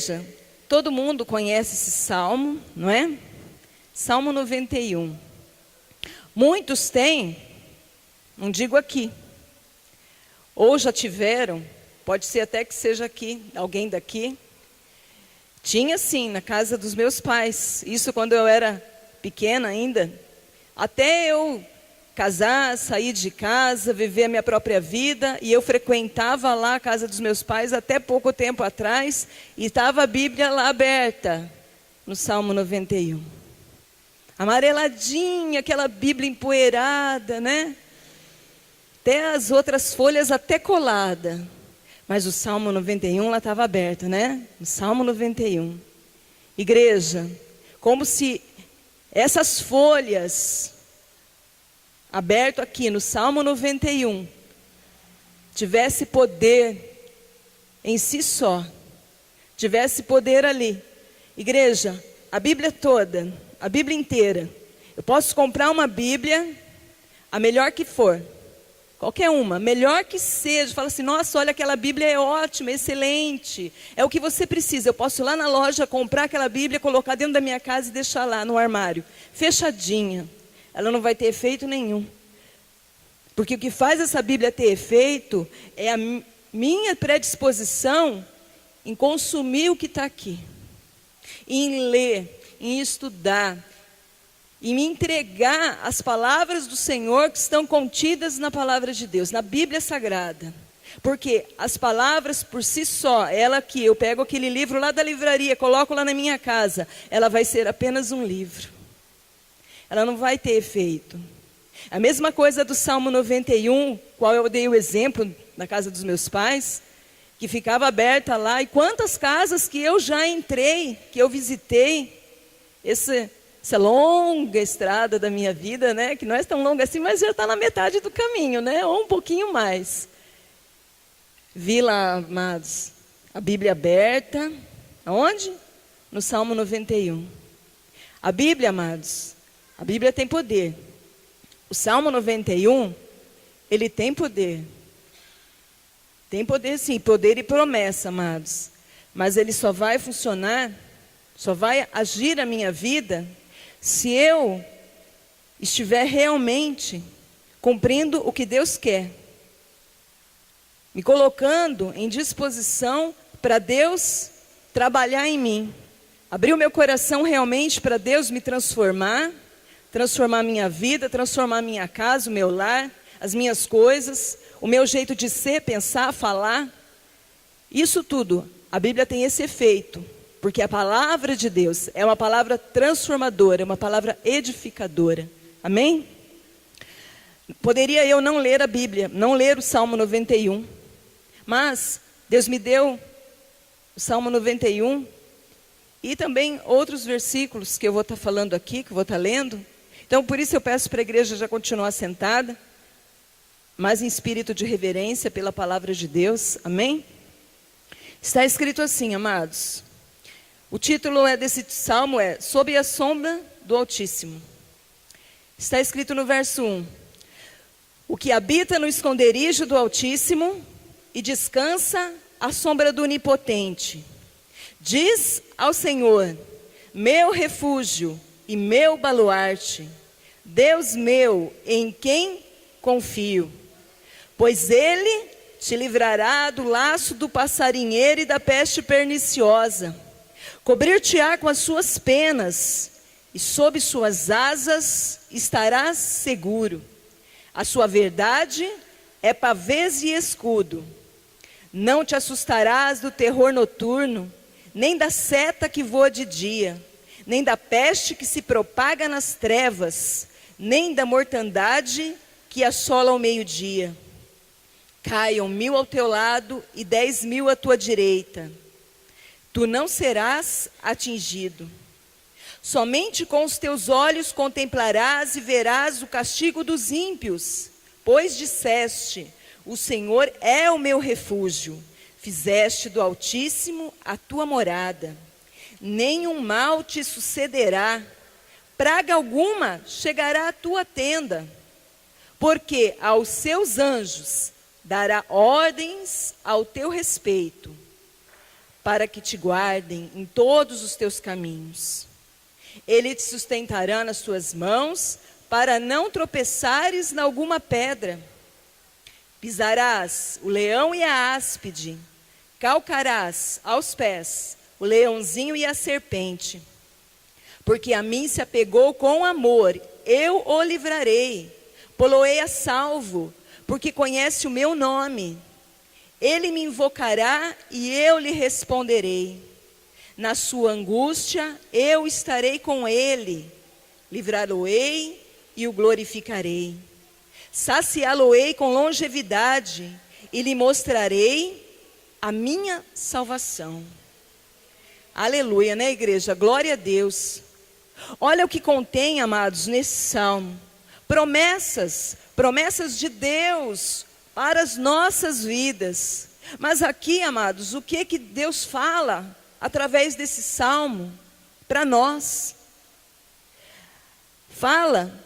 igreja, todo mundo conhece esse salmo, não é? Salmo 91. Muitos têm, não digo aqui, ou já tiveram, pode ser até que seja aqui, alguém daqui. Tinha sim, na casa dos meus pais, isso quando eu era pequena ainda. Até eu casar, sair de casa, viver a minha própria vida, e eu frequentava lá a casa dos meus pais até pouco tempo atrás, e estava a Bíblia lá aberta, no Salmo 91. Amareladinha, aquela Bíblia empoeirada, né? Até as outras folhas até colada. Mas o Salmo 91 lá estava aberto, né? O Salmo 91. Igreja, como se essas folhas aberto aqui no Salmo 91 tivesse poder em si só, tivesse poder ali. Igreja, a Bíblia toda, a Bíblia inteira, eu posso comprar uma Bíblia, a melhor que for, qualquer uma, melhor que seja, fala assim, nossa, olha, aquela Bíblia é ótima, excelente, é o que você precisa. Eu posso ir lá na loja, comprar aquela Bíblia, colocar dentro da minha casa e deixar lá no armário, fechadinha. Ela não vai ter efeito nenhum. Porque o que faz essa Bíblia ter efeito é a minha predisposição em consumir o que está aqui, em ler, em estudar, em me entregar às palavras do Senhor que estão contidas na palavra de Deus, na Bíblia Sagrada. Porque as palavras por si só, ela aqui, eu pego aquele livro lá da livraria, coloco lá na minha casa, ela vai ser apenas um livro. Ela não vai ter efeito. A mesma coisa do Salmo 91, qual eu dei o exemplo na casa dos meus pais, que ficava aberta lá, e quantas casas que eu já entrei, que eu visitei, essa longa estrada da minha vida, né, que não é tão longa assim, mas já está na metade do caminho, né, ou um pouquinho mais. Vi lá, amados, a Bíblia aberta, aonde? No Salmo 91. A Bíblia, amados, a Bíblia tem poder. O Salmo 91, ele tem poder. Tem poder sim, poder e promessa, amados. Mas ele só vai funcionar, só vai agir na minha vida, se eu estiver realmente cumprindo o que Deus quer. Me colocando em disposição para Deus trabalhar em mim. Abrir o meu coração realmente para Deus me transformar a minha vida, transformar a minha casa, o meu lar, as minhas coisas, o meu jeito de ser, pensar, falar. Isso tudo, a Bíblia tem esse efeito, porque a palavra de Deus é uma palavra transformadora, é uma palavra edificadora. Amém? Poderia eu não ler a Bíblia, não ler o Salmo 91, mas Deus me deu o Salmo 91 e também outros versículos que eu vou estar falando aqui, que eu vou estar lendo. Então, por isso eu peço para a igreja já continuar sentada, mas em espírito de reverência pela palavra de Deus. Amém? Está escrito assim, amados. O título desse salmo é Sob a sombra do Altíssimo. Está escrito no verso 1. O que habita no esconderijo do Altíssimo e descansa à sombra do Onipotente. Diz ao Senhor, meu refúgio e meu baluarte, Deus meu, em quem confio. Pois Ele te livrará do laço do passarinheiro e da peste perniciosa. Cobrir-te-á com as suas penas, e sob suas asas estarás seguro. A sua verdade é pavês e escudo. Não te assustarás do terror noturno, nem da seta que voa de dia, nem da peste que se propaga nas trevas, nem da mortandade que assola ao meio-dia. Caiam 1000 ao teu lado e 10.000 à tua direita. Tu não serás atingido. Somente com os teus olhos contemplarás e verás o castigo dos ímpios, pois disseste, o Senhor é o meu refúgio. Fizeste do Altíssimo a tua morada. Nenhum mal te sucederá, praga alguma chegará à tua tenda, porque aos seus anjos dará ordens ao teu respeito, para que te guardem em todos os teus caminhos. Ele te sustentará nas tuas mãos, para não tropeçares em alguma pedra. Pisarás o leão e a áspide, calcarás aos pés o leãozinho e a serpente. Porque a mim se apegou com amor, eu o livrarei, pô-lo-ei a salvo, porque conhece o meu nome. Ele me invocará e eu lhe responderei. Na sua angústia eu estarei com ele, livrá-lo-ei e o glorificarei. Saciá-lo-ei com longevidade e lhe mostrarei a minha salvação. Aleluia, né, igreja? Glória a Deus. Olha o que contém, amados, nesse salmo. Promessas de Deus para as nossas vidas. Mas aqui, amados, o que Deus fala através desse salmo para nós? Fala,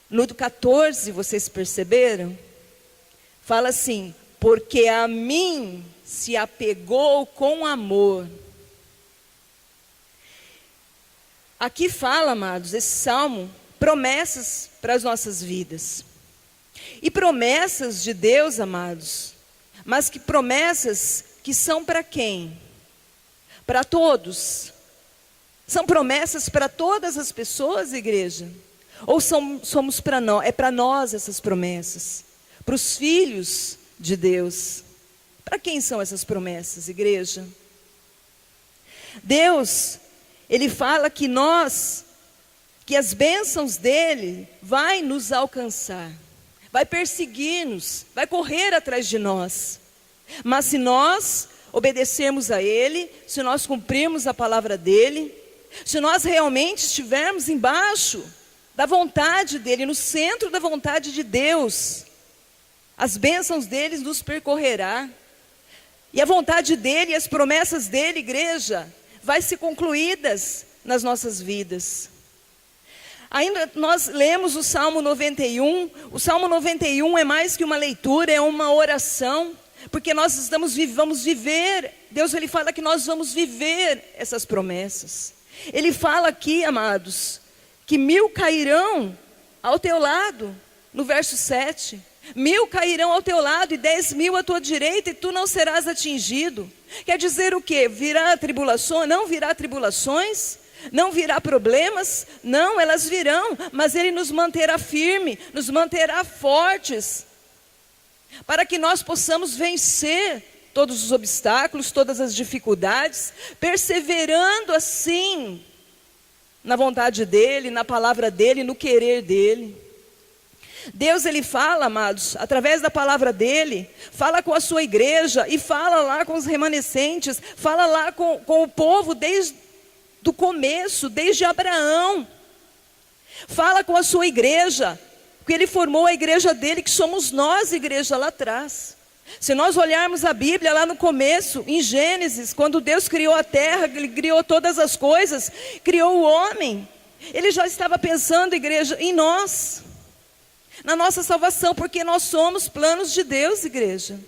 no 14, vocês perceberam? Fala assim, porque a mim se apegou com amor. Aqui fala, amados, esse salmo, promessas para as nossas vidas. E promessas de Deus, amados, mas que promessas que são para quem? Para todos. São promessas para todas as pessoas, igreja? Ou somos para nós? É para nós essas promessas? Para os filhos de Deus? Para quem são essas promessas, igreja? Deus, Ele fala que que as bênçãos dEle vai nos alcançar, vai perseguir-nos, vai correr atrás de nós. Mas se nós obedecermos a Ele, se nós cumprirmos a palavra dEle, se nós realmente estivermos embaixo da vontade dEle, no centro da vontade de Deus, as bênçãos dEle nos percorrerá. E a vontade dEle e as promessas dEle, igreja, vai ser concluídas nas nossas vidas. Ainda nós lemos o Salmo 91. O Salmo 91 é mais que uma leitura, é uma oração. Porque nós vamos viver. Deus, Ele fala que nós vamos viver essas promessas. Ele fala aqui, amados, que 1000 cairão ao teu lado, no verso 7. 1000 cairão ao teu lado e 10.000 à tua direita, e tu não serás atingido. Quer dizer o quê? Virá tribulação? Não virá tribulações? Não virá problemas? Não, elas virão, mas Ele nos manterá firme, nos manterá fortes, para que nós possamos vencer todos os obstáculos, todas as dificuldades, perseverando assim, na vontade dEle, na palavra dEle, no querer dEle. Deus, Ele fala, amados, através da palavra dEle, fala com a sua igreja, e fala lá com os remanescentes, fala lá com o povo desde do começo, desde Abraão. Fala com a sua igreja, porque Ele formou a igreja dEle, que somos nós, igreja, lá atrás. Se nós olharmos a Bíblia lá no começo, em Gênesis, quando Deus criou a terra, Ele criou todas as coisas, criou o homem, Ele já estava pensando, igreja, em nós, na nossa salvação, porque nós somos planos de Deus, igreja.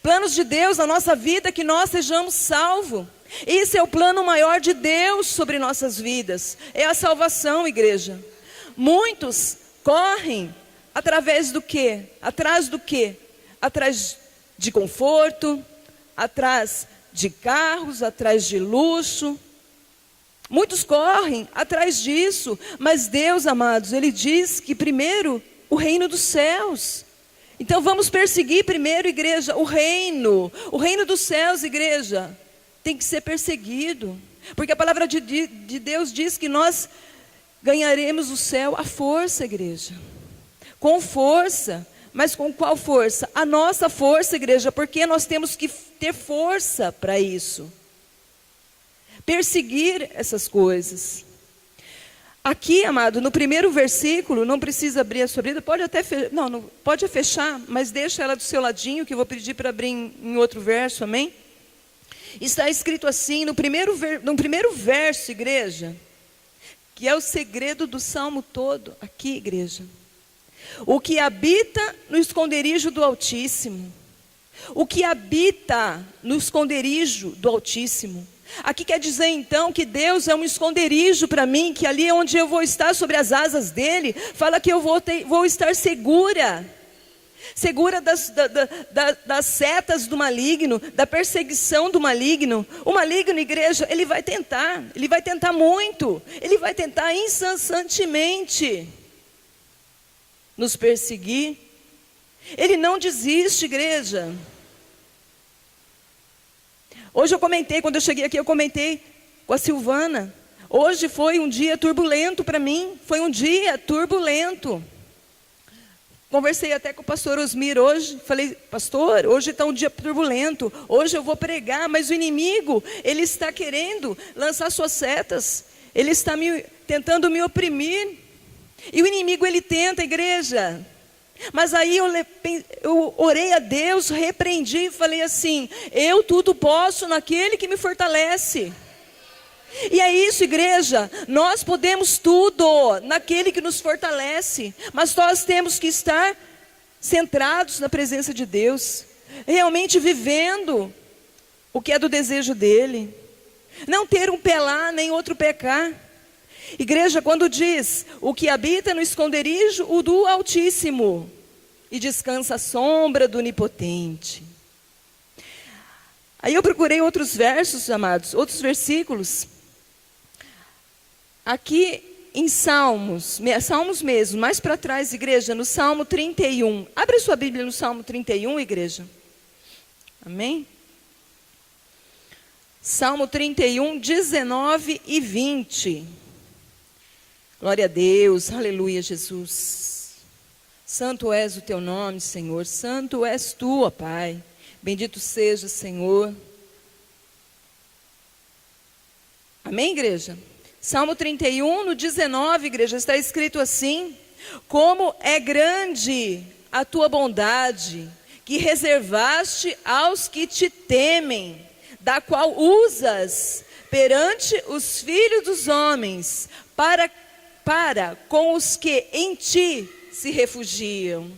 Planos de Deus na nossa vida, que nós sejamos salvos. Esse é o plano maior de Deus sobre nossas vidas, é a salvação, igreja. Muitos correm através do quê? Atrás do quê? Atrás de conforto, atrás de carros, atrás de luxo. Muitos correm atrás disso, mas Deus, amados, Ele diz que primeiro o reino dos céus. Então vamos perseguir primeiro, igreja, o reino dos céus, igreja, tem que ser perseguido, porque a palavra de Deus diz que nós ganharemos o céu à força, igreja, com força. Mas com qual força? A nossa força, igreja, porque nós temos que ter força para isso, perseguir essas coisas. Aqui, amado, no primeiro versículo, não precisa abrir a sua Bíblia, pode até não pode fechar, mas deixa ela do seu ladinho, que eu vou pedir para abrir em outro verso, amém? Está escrito assim, no primeiro verso, igreja, que é o segredo do salmo todo, aqui, igreja. O que habita no esconderijo do Altíssimo O que habita no esconderijo do Altíssimo. Aqui quer dizer então que Deus é um esconderijo para mim, que ali é onde eu vou estar sobre as asas dele. Fala que eu vou estar segura. Segura das setas do maligno, da perseguição do maligno. O maligno, igreja, ele vai tentar muito, ele vai tentar incessantemente nos perseguir. Ele não desiste, igreja. Hoje quando eu cheguei aqui, eu comentei com a Silvana. Hoje foi um dia turbulento para mim, foi um dia turbulento. Conversei até com o pastor Osmir hoje, falei, pastor, hoje está um dia turbulento, hoje eu vou pregar, mas o inimigo, ele está querendo lançar suas setas, ele está tentando me oprimir, e o inimigo ele tenta, igreja, mas aí eu orei a Deus, repreendi e falei assim, eu tudo posso naquele que me fortalece. E é isso, igreja, nós podemos tudo naquele que nos fortalece, mas nós temos que estar centrados na presença de Deus, realmente vivendo o que é do desejo dele, não ter um pé lá, nem outro pé cá. Igreja, quando diz, o que habita no esconderijo, o do Altíssimo, e descansa à sombra do Onipotente. Aí eu procurei outros versos, amados, outros versículos. Aqui em Salmos mesmo, mais para trás, igreja, no Salmo 31. Abre sua Bíblia no Salmo 31, igreja. Amém? Salmo 31, 19 e 20. Glória a Deus, aleluia, Jesus. Santo és o teu nome, Senhor. Santo és tu, ó Pai. Bendito seja, Senhor. Amém, igreja? Salmo 31, no 19, igreja, está escrito assim: como é grande a tua bondade, que reservaste aos que te temem, da qual usas perante os filhos dos homens, para com os que em ti se refugiam.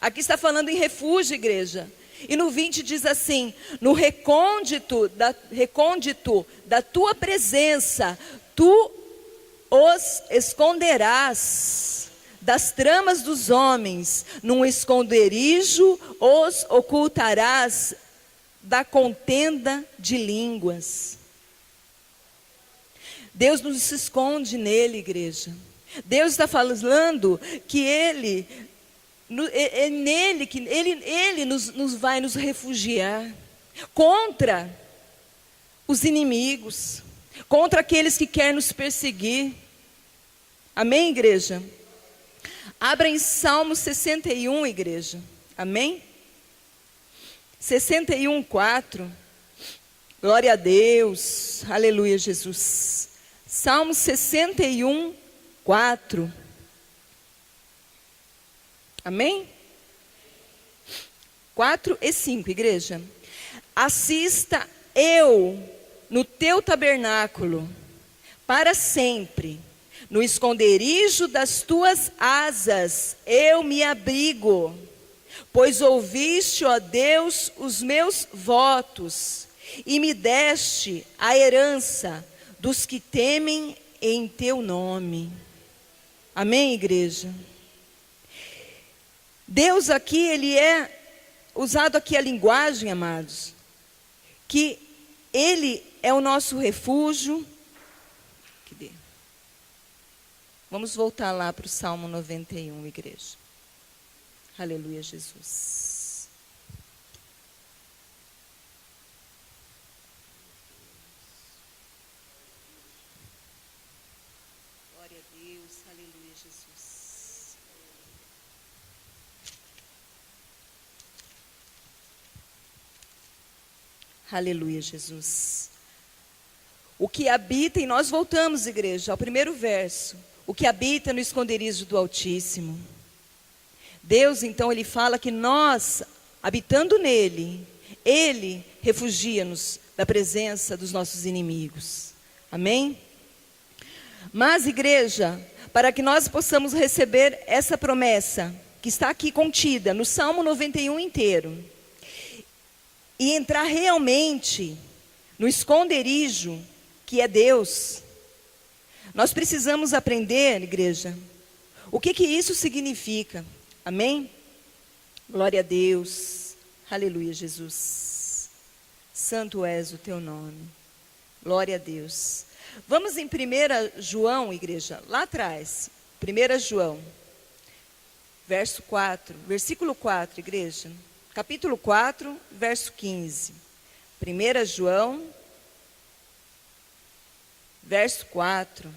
Aqui está falando em refúgio, igreja. E no 20 diz assim: no recôndito da tua presença, tu os esconderás das tramas dos homens, num esconderijo os ocultarás da contenda de línguas. Deus nos esconde nele, igreja. Deus está falando que é nele que ele nos vai nos refugiar contra os inimigos, contra aqueles que querem nos perseguir. Amém, igreja? Abra em Salmo 61, igreja. Amém? 61, 4. Glória a Deus. Aleluia, Jesus. Salmo 61, 4. Amém? 4 e 5, igreja. Assista eu no teu tabernáculo, para sempre, no esconderijo das tuas asas, eu me abrigo, pois ouviste, ó Deus, os meus votos, e me deste a herança dos que temem em teu nome. Amém, igreja? Deus aqui, ele é usado aqui a linguagem, amados, que ele é o nosso refúgio. Vamos voltar lá para o Salmo 91, igreja. Aleluia, Jesus. Glória a Deus, aleluia, Jesus. Aleluia, Jesus. O que habita, e nós voltamos, igreja, ao primeiro verso. O que habita no esconderijo do Altíssimo. Deus, então, ele fala que nós, habitando nele, ele refugia-nos da presença dos nossos inimigos. Amém? Mas, igreja, para que nós possamos receber essa promessa, que está aqui contida no Salmo 91 inteiro, e entrar realmente no esconderijo que é Deus, nós precisamos aprender, igreja, o que isso significa. Amém? Glória a Deus. Aleluia, Jesus. Santo és o teu nome. Glória a Deus. Vamos em 1 João, igreja, lá atrás. 1 João, versículo 4, igreja. Capítulo 4, verso 15. 1 João, verso 4.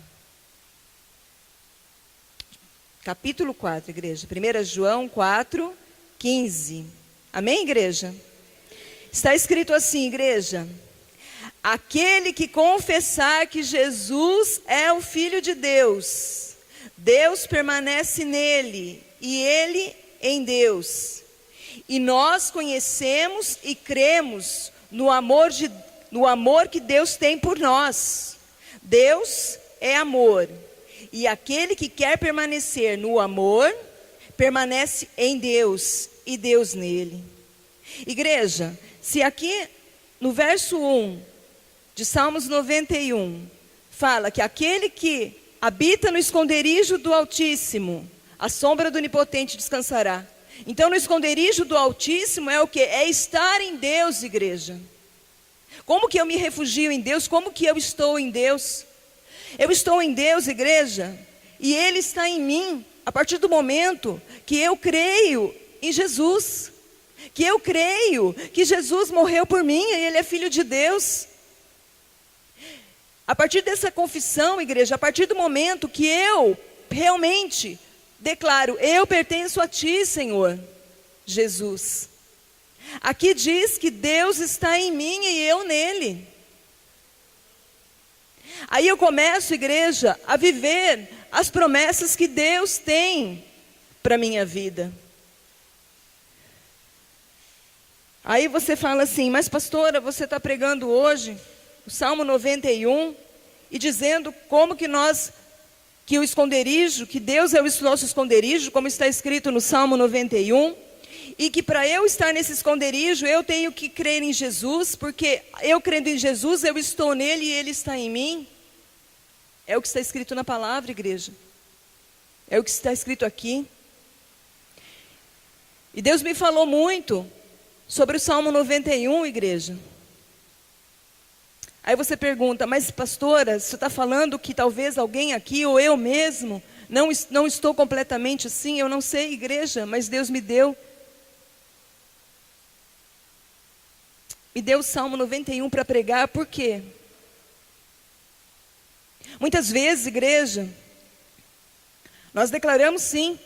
Capítulo 4, igreja. 1 João 4, 15. Amém, igreja? Está escrito assim, igreja: aquele que confessar que Jesus é o Filho de Deus, Deus permanece nele e ele em Deus. E nós conhecemos e cremos no amor que Deus tem por nós. Deus é amor. E aquele que quer permanecer no amor, permanece em Deus e Deus nele. Igreja, se aqui no verso 1 de Salmos 91, fala que aquele que habita no esconderijo do Altíssimo, a sombra do Onipotente descansará. Então no esconderijo do Altíssimo é o quê? É estar em Deus, igreja. Como que eu me refugio em Deus? Como que eu estou em Deus? Eu estou em Deus, igreja, e Ele está em mim, a partir do momento que eu creio em Jesus, que eu creio que Jesus morreu por mim e Ele é Filho de Deus. A partir dessa confissão, igreja, a partir do momento que eu realmente declaro, eu pertenço a Ti, Senhor Jesus. Aqui diz que Deus está em mim e eu nele. Aí eu começo, igreja, a viver as promessas que Deus tem para a minha vida. Aí você fala assim, mas pastora, você está pregando hoje o Salmo 91 e dizendo como que o esconderijo, que Deus é o nosso esconderijo, como está escrito no Salmo 91, e que para eu estar nesse esconderijo, eu tenho que crer em Jesus, porque eu crendo em Jesus, eu estou nele e ele está em mim. É o que está escrito na palavra, igreja. É o que está escrito aqui. E Deus me falou muito sobre o Salmo 91, igreja. Aí você pergunta, mas pastora, você está falando que talvez alguém aqui, ou eu mesmo, não estou completamente assim? Eu não sei, igreja, mas Deus me deu. Me deu o Salmo 91 para pregar, por quê? Muitas vezes, igreja, nós declaramos sim,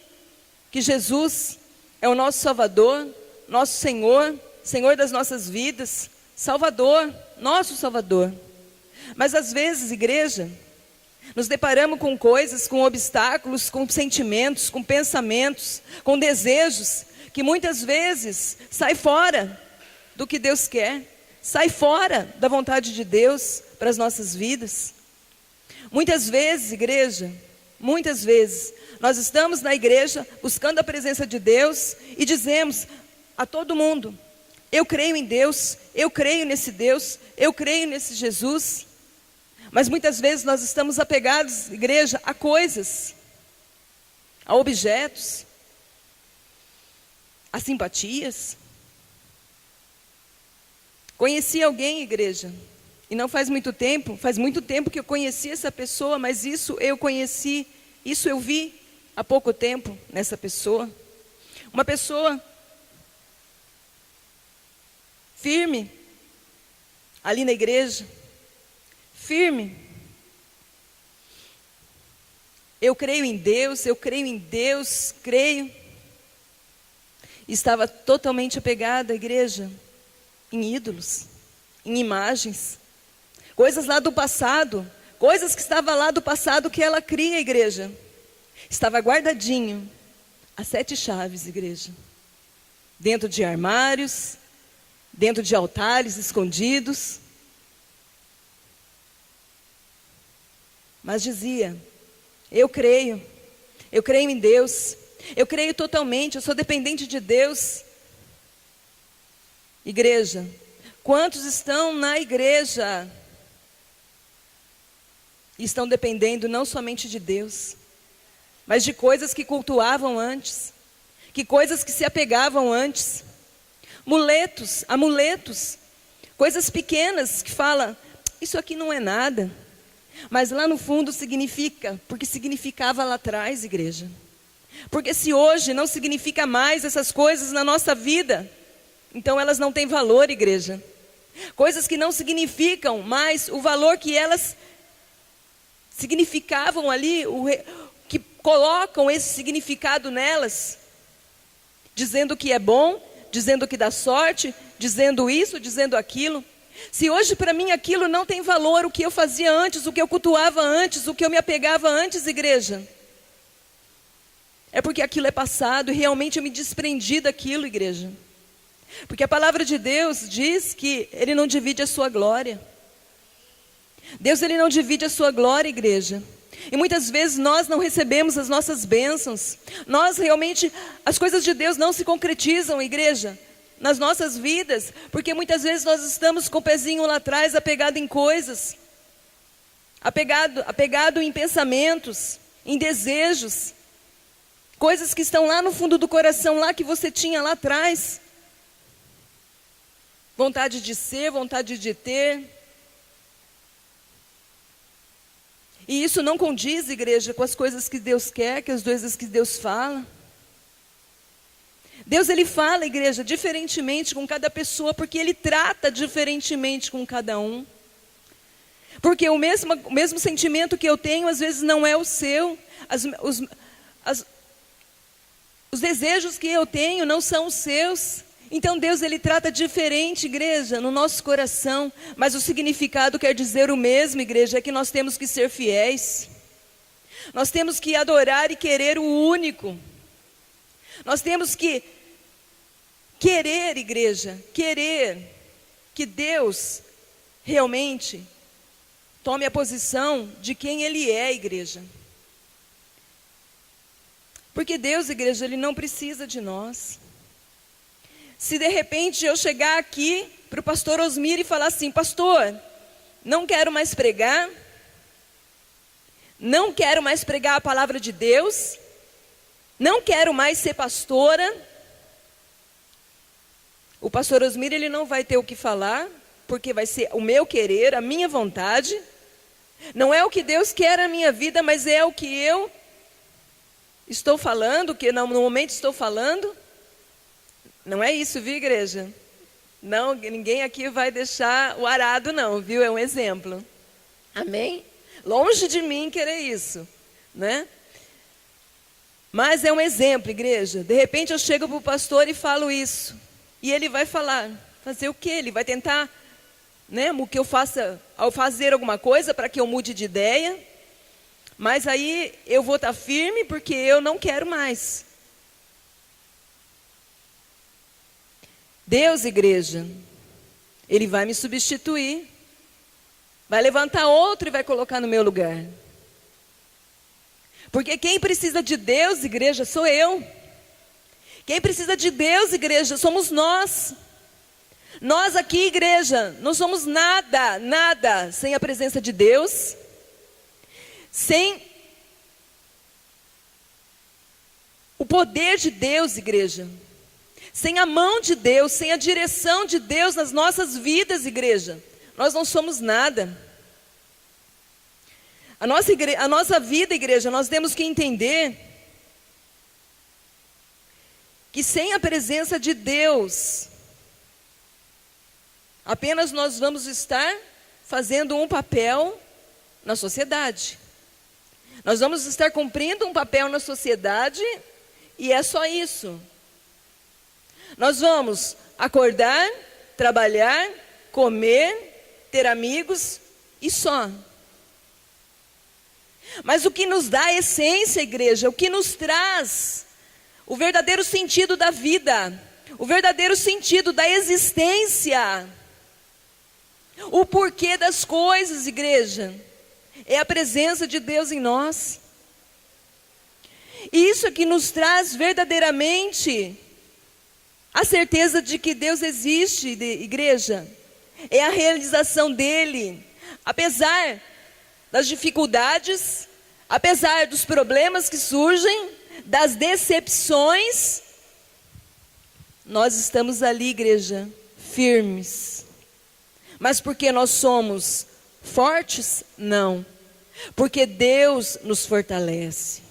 que Jesus é o nosso Salvador, nosso Senhor, Senhor das nossas vidas, Salvador, nosso Salvador. Mas às vezes, igreja, nos deparamos com coisas, com obstáculos, com sentimentos, com pensamentos, com desejos, que muitas vezes sai fora do que Deus quer, sai fora da vontade de Deus para as nossas vidas. Muitas vezes, igreja, muitas vezes, nós estamos na igreja buscando a presença de Deus e dizemos a todo mundo, eu creio em Deus, eu creio nesse Deus, eu creio nesse Jesus. Mas muitas vezes nós estamos apegados, igreja, a coisas, a objetos, a simpatias. Conheci alguém, igreja, e não faz muito tempo que eu conheci essa pessoa, mas isso eu vi há pouco tempo nessa pessoa. Uma pessoa firme, ali na igreja, firme. Eu creio em Deus, creio. Estava totalmente apegada à igreja, em ídolos, em imagens, coisas lá do passado, coisas que estavam lá do passado que ela cria, igreja. Estava guardadinho, as 7 chaves, igreja, dentro de armários, dentro de altares escondidos. Mas dizia, eu creio em Deus, eu creio totalmente, eu sou dependente de Deus. Igreja, Quantos estão na igreja e estão dependendo não somente de Deus, mas de coisas que cultuavam antes, que coisas que se apegavam antes, amuletos, coisas pequenas que fala, isso aqui não é nada, mas lá no fundo significa, porque significava lá atrás, igreja. Porque se hoje não significa mais essas coisas na nossa vida, então elas não têm valor, igreja. Coisas que não significam mais o valor que elas significavam ali, que colocam esse significado nelas, dizendo que é bom, dizendo que dá sorte, dizendo isso, dizendo aquilo. Se hoje para mim aquilo não tem valor, o que eu fazia antes, o que eu cultuava antes, o que eu me apegava antes, igreja, é porque aquilo é passado e realmente eu me desprendi daquilo, igreja. Porque a palavra de Deus diz que Ele não divide a sua glória. Deus, Ele não divide a sua glória, igreja. E muitas vezes nós não recebemos as nossas bênçãos. Nós realmente, as coisas de Deus não se concretizam, igreja, nas nossas vidas. Porque muitas vezes nós estamos com o pezinho lá atrás, apegado em coisas. Apegado em pensamentos, em desejos. Coisas que estão lá no fundo do coração, lá que você tinha lá atrás. Vontade de ser, vontade de ter. E isso não condiz, igreja, com as coisas que Deus quer, com as coisas que Deus fala. Deus, Ele fala, igreja, diferentemente com cada pessoa, porque Ele trata diferentemente com cada um. Porque o mesmo sentimento que eu tenho, às vezes não é o seu. Os desejos que eu tenho não são os seus. Então Deus, Ele trata diferente, igreja, no nosso coração. Mas o significado quer dizer o mesmo, igreja, é que nós temos que ser fiéis. Nós temos que adorar e querer o único. Nós temos que querer, igreja, querer que Deus realmente tome a posição de quem Ele é, igreja. Porque Deus, igreja, Ele não precisa de nós. Se de repente eu chegar aqui para o pastor Osmir e falar assim, pastor, não quero mais pregar a palavra de Deus, não quero mais ser pastora, o pastor Osmir, ele não vai ter o que falar, porque vai ser o meu querer, a minha vontade, não é o que Deus quer na minha vida, mas é o que eu estou falando, que no momento estou falando. Não é isso, viu, igreja? Não, ninguém aqui vai deixar o arado, não, viu? É um exemplo. Amém? Longe de mim querer isso, né? Mas é um exemplo, igreja. De repente eu chego para o pastor e falo isso. E ele vai fazer o quê? Ele vai tentar, né, que eu faça, ao fazer alguma coisa para que eu mude de ideia. Mas aí eu vou estar firme porque eu não quero mais. Deus, igreja, Ele vai me substituir. Vai levantar outro e vai colocar no meu lugar. Porque quem precisa de Deus, igreja, sou eu. Quem precisa de Deus, igreja, somos nós. Nós aqui, igreja, não somos nada sem a presença de Deus. Sem o poder de Deus, igreja. Sem a mão de Deus, sem a direção de Deus nas nossas vidas, igreja, nós não somos nada. A nossa vida, igreja, nós temos que entender que sem a presença de Deus, apenas nós vamos estar fazendo um papel na sociedade. Nós vamos estar cumprindo um papel na sociedade e é só isso. Nós vamos acordar, trabalhar, comer, ter amigos e só. Mas o que nos dá a essência, igreja, o que nos traz o verdadeiro sentido da vida, o verdadeiro sentido da existência, o porquê das coisas, igreja, é a presença de Deus em nós. E isso é que nos traz verdadeiramente a certeza de que Deus existe, igreja. é a realização dele. Apesar das dificuldades, apesar dos problemas que surgem, das decepções, nós estamos ali, igreja, firmes. Mas porque nós somos fortes? Não. Porque Deus nos fortalece.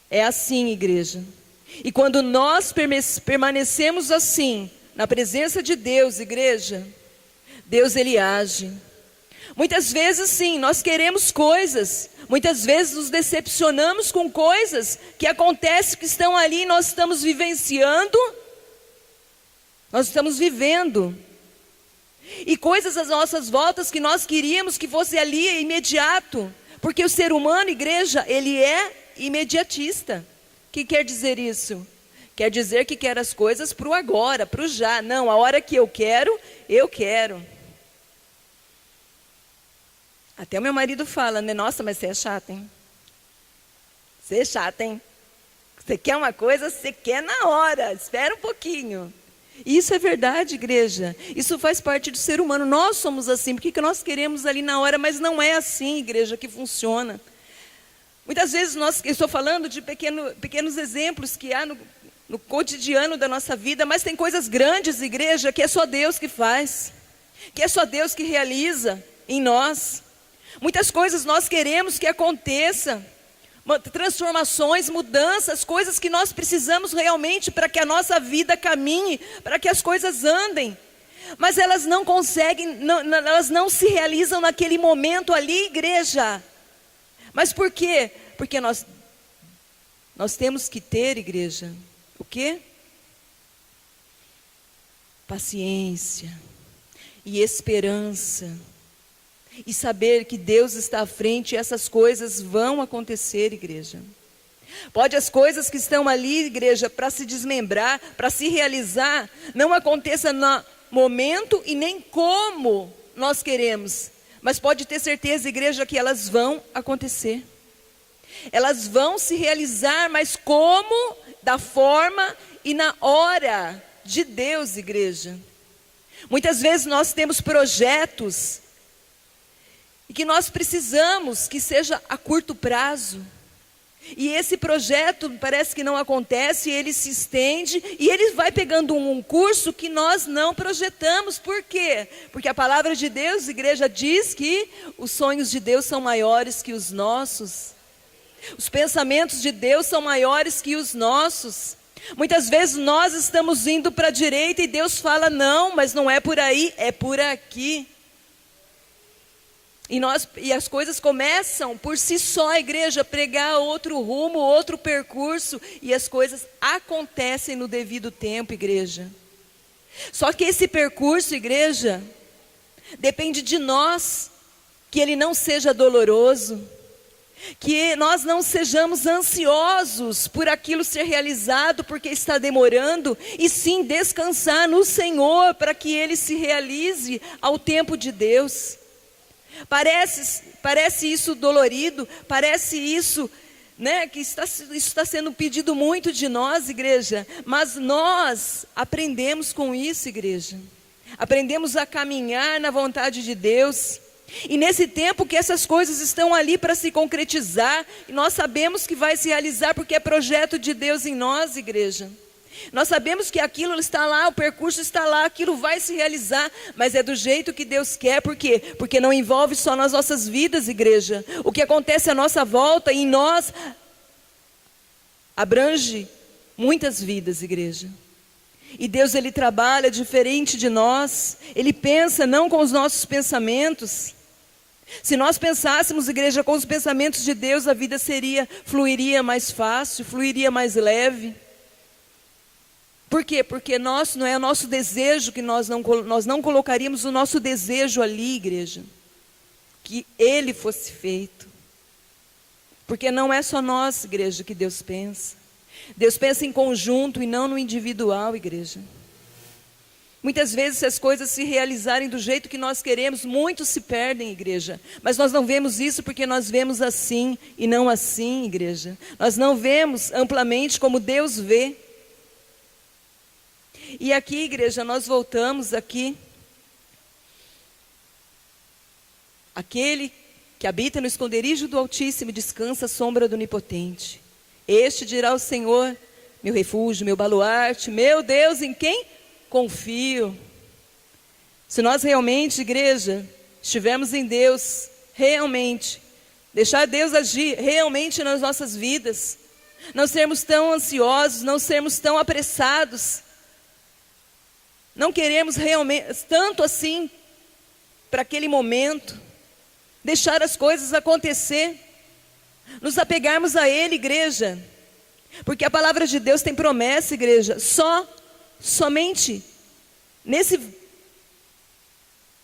É assim, igreja. E quando nós permanecemos assim, na presença de Deus, igreja, Deus, Ele age. Muitas vezes sim, nós queremos coisas, muitas vezes nos decepcionamos com coisas que acontecem, que estão ali, nós estamos vivenciando, nós estamos vivendo. E coisas às nossas voltas que nós queríamos que fosse ali imediato, porque o ser humano, igreja, ele é imediatista. O que quer dizer isso? Quer dizer que quer as coisas para o agora, para o já. Não, a hora que eu quero, eu quero. Até o meu marido fala, né? Nossa, mas você é chata, hein? Você é chata, hein? Você quer uma coisa, você quer na hora. Espera um pouquinho. Isso é verdade, igreja. Isso faz parte do ser humano. Nós somos assim, porque nós queremos ali na hora, mas não é assim, igreja, que funciona. Muitas vezes eu estou falando de pequenos exemplos que há no cotidiano da nossa vida, mas tem coisas grandes, igreja, que é só Deus que faz, que é só Deus que realiza em nós. Muitas coisas nós queremos que aconteça, transformações, mudanças, coisas que nós precisamos realmente para que a nossa vida caminhe, para que as coisas andem. Mas elas não conseguem, elas não se realizam naquele momento ali, igreja. Mas por quê? Porque nós temos que ter, igreja, o quê? Paciência e esperança. E saber que Deus está à frente e essas coisas vão acontecer, igreja. Pode as coisas que estão ali, igreja, para se desmembrar, para se realizar, não aconteça no momento e nem como nós queremos. Mas pode ter certeza, igreja, que elas vão acontecer. Elas vão se realizar, mas como? Da forma e na hora de Deus, igreja. Muitas vezes nós temos projetos e que nós precisamos que seja a curto prazo. E esse projeto parece que não acontece, ele se estende e ele vai pegando um curso que nós não projetamos. Por quê? Porque a palavra de Deus, igreja, diz que os sonhos de Deus são maiores que os nossos. Os pensamentos de Deus são maiores que os nossos. Muitas vezes nós estamos indo para a direita e Deus fala, não, mas não é por aí, é por aqui. E as coisas começam por si só, a igreja, pregar outro rumo, outro percurso, e as coisas acontecem no devido tempo, igreja. Só que esse percurso, igreja, depende de nós, que ele não seja doloroso, que nós não sejamos ansiosos por aquilo ser realizado, porque está demorando, e sim descansar no Senhor, para que ele se realize ao tempo de Deus. Parece isso dolorido, parece isso, né, que isso está sendo pedido muito de nós, igreja, mas nós aprendemos com isso, igreja. Aprendemos a caminhar na vontade de Deus. E nesse tempo que essas coisas estão ali para se concretizar, e nós sabemos que vai se realizar porque é projeto de Deus em nós, igreja. Nós sabemos que aquilo está lá, o percurso está lá, aquilo vai se realizar, mas é do jeito que Deus quer. Por quê? Porque não envolve só nas nossas vidas, igreja. O que acontece à nossa volta, em nós, abrange muitas vidas, igreja. E Deus, ele trabalha diferente de nós, ele pensa não com os nossos pensamentos. Se nós pensássemos, igreja, com os pensamentos de Deus, a vida fluiria mais fácil, fluiria mais leve. Por quê? Porque não é o nosso desejo, que nós não colocaríamos o nosso desejo ali, igreja, que ele fosse feito. Porque não é só nós, igreja, que Deus pensa. Deus pensa em conjunto e não no individual, igreja. Muitas vezes, se as coisas se realizarem do jeito que nós queremos, muitos se perdem, igreja. Mas nós não vemos isso porque nós vemos assim e não assim, igreja. Nós não vemos amplamente como Deus vê. E aqui, igreja, nós voltamos aqui. Aquele que habita no esconderijo do Altíssimo, descansa à sombra do Onipotente. Este dirá ao Senhor, meu refúgio, meu baluarte, meu Deus, em quem confio. Se nós realmente, igreja, estivermos em Deus, realmente, deixar Deus agir realmente nas nossas vidas, não sermos tão ansiosos, não sermos tão apressados, não queremos realmente, tanto assim, para aquele momento, deixar as coisas acontecer, nos apegarmos a Ele, igreja, porque a palavra de Deus tem promessa, igreja, somente nesse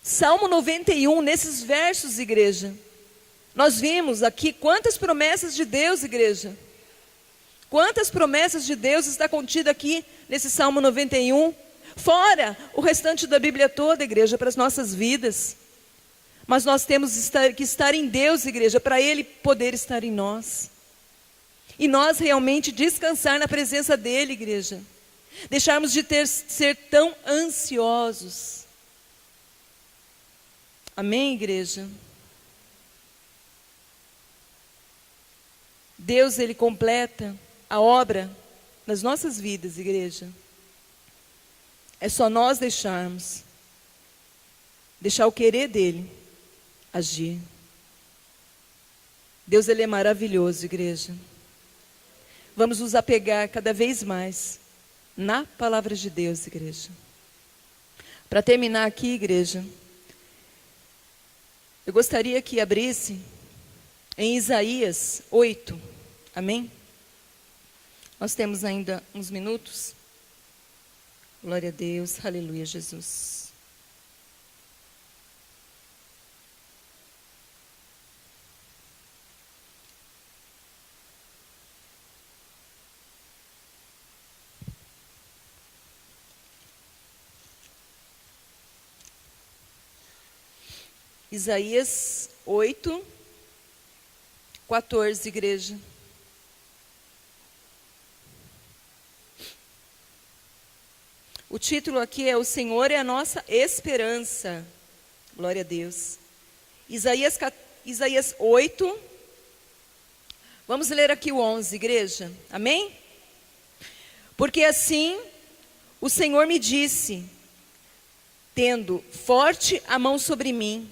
Salmo 91, nesses versos, igreja, nós vimos aqui quantas promessas de Deus, igreja, quantas promessas de Deus está contida aqui nesse Salmo 91, fora o restante da Bíblia toda, igreja, para as nossas vidas. Mas nós temos que estar em Deus, igreja, para Ele poder estar em nós. E nós realmente descansar na presença dEle, igreja. Deixarmos de ser tão ansiosos. Amém, igreja? Deus, Ele completa a obra nas nossas vidas, igreja. É só nós deixar o querer dEle agir. Deus, Ele é maravilhoso, igreja. Vamos nos apegar cada vez mais na palavra de Deus, igreja. Para terminar aqui, igreja, eu gostaria que abrisse em Isaías 8, amém? Nós temos ainda uns minutos. Glória a Deus, aleluia, Jesus. Isaías 8, 14, igreja. O título aqui é: O Senhor é a nossa esperança. Glória a Deus. Isaías 8. Vamos ler aqui o 11, igreja. Amém? Porque assim o Senhor me disse, tendo forte a mão sobre mim,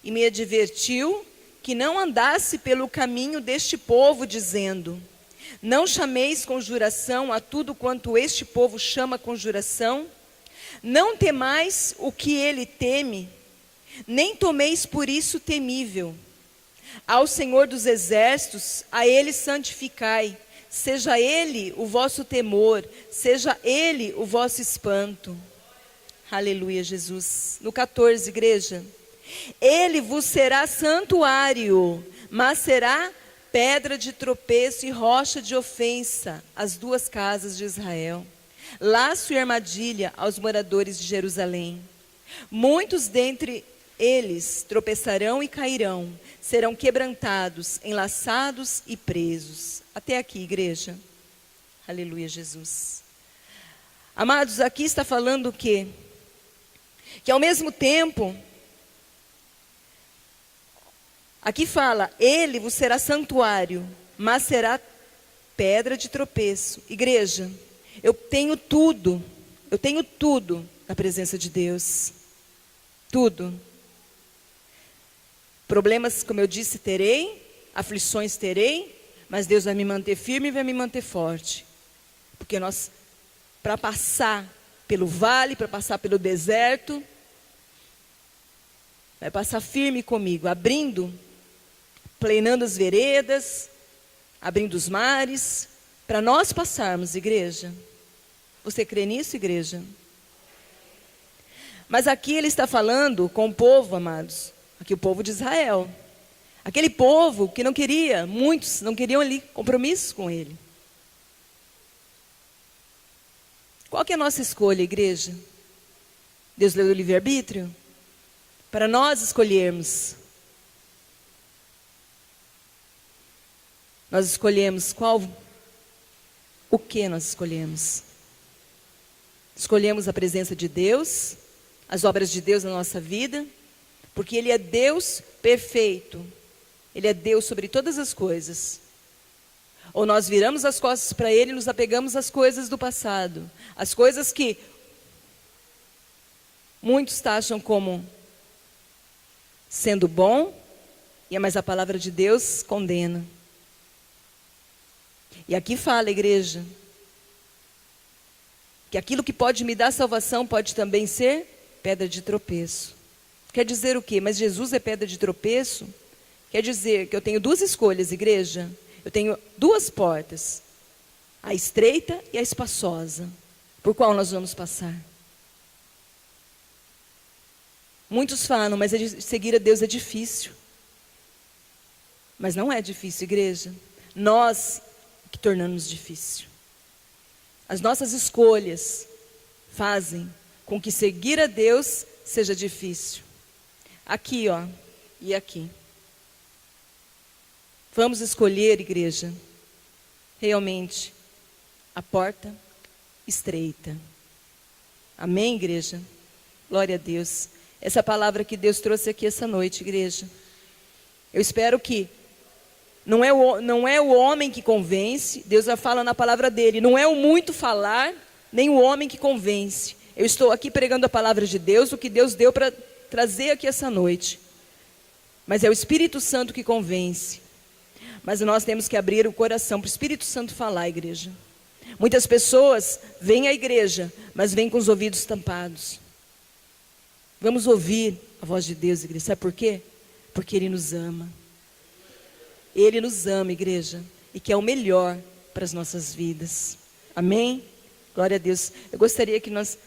e me advertiu que não andasse pelo caminho deste povo, dizendo: não chameis conjuração a tudo quanto este povo chama conjuração, não temais o que ele teme, nem tomeis por isso temível. Ao Senhor dos exércitos, a Ele santificai, seja Ele o vosso temor, seja Ele o vosso espanto. Aleluia, Jesus. No 14, igreja. Ele vos será santuário, mas será pedra de tropeço e rocha de ofensa às duas casas de Israel, laço e armadilha aos moradores de Jerusalém. Muitos dentre eles tropeçarão e cairão, serão quebrantados, enlaçados e presos. Até aqui, igreja. Aleluia, Jesus. Amados, aqui está falando o quê? Que ao mesmo tempo, aqui fala, ele vos será santuário, mas será pedra de tropeço. Igreja, eu tenho tudo na presença de Deus. Tudo. Problemas, como eu disse, terei, aflições terei, mas Deus vai me manter firme e vai me manter forte. Porque nós, para passar pelo vale, para passar pelo deserto, vai passar firme comigo, planando as veredas, abrindo os mares, para nós passarmos, igreja. Você crê nisso, igreja? Mas aqui ele está falando com o povo, amados, aqui o povo de Israel. Aquele povo que não queria, muitos não queriam ali compromisso com ele. Qual que é a nossa escolha, igreja? Deus deu o livre-arbítrio para nós escolhermos. Nós escolhemos o que nós escolhemos? Escolhemos a presença de Deus, as obras de Deus na nossa vida, porque Ele é Deus perfeito. Ele é Deus sobre todas as coisas. Ou nós viramos as costas para Ele e nos apegamos às coisas do passado. As coisas que muitos taxam como sendo bom, mas a palavra de Deus condena. E aqui fala, igreja, que aquilo que pode me dar salvação pode também ser pedra de tropeço. Quer dizer o quê? Mas Jesus é pedra de tropeço? Quer dizer que eu tenho duas escolhas, igreja. Eu tenho duas portas, a estreita e a espaçosa. Por qual nós vamos passar? Muitos falam, mas seguir a Deus é difícil. Mas não é difícil, igreja. Nós que tornamos difícil. As nossas escolhas fazem com que seguir a Deus seja difícil. Aqui, ó, e aqui. Vamos escolher, igreja, realmente a porta estreita. Amém, igreja? Glória a Deus. Essa palavra que Deus trouxe aqui essa noite, igreja. Eu espero que não é o homem que convence, Deus já fala na palavra dele, não é o muito falar, nem o homem que convence. Eu estou aqui pregando a palavra de Deus, o que Deus deu para trazer aqui essa noite. Mas é o Espírito Santo que convence. Mas nós temos que abrir o coração para o Espírito Santo falar, igreja. Muitas pessoas vêm à igreja, mas vêm com os ouvidos tampados. Vamos ouvir a voz de Deus, igreja. Sabe por quê? Porque Ele nos ama. Ele nos ama, igreja, e quer o melhor para as nossas vidas. Amém? Glória a Deus. Eu gostaria que nós